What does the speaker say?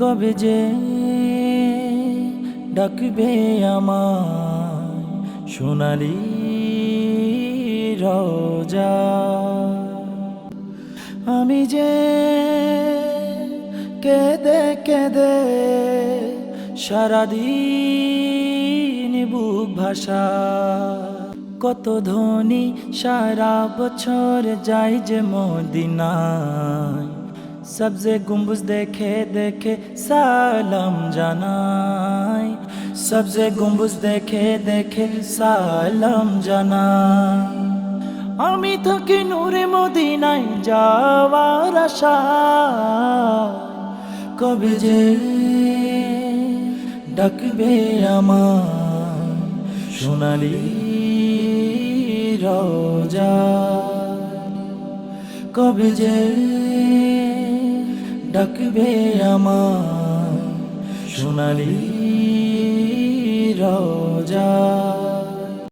কবে যে ডাকবে আমায় সোনালি রোজা। আমি যে কেঁদে কেঁদে সারাদিন বুক ভাষা, কত ধনী সারা বছর যাই যে মদিনায়, সবজে গম্বুজ দেখে দেখে সালাম জানাই, সবজে গম্বুজ দেখে দেখে সালাম জানাই। আমি থাকি নূরে মদিনায় যাওয়ার আশা, কবে যে ডাকবে আমায় সোনালি রোজা। কবে যে ডাকবে আমায় সোনালি রোজা।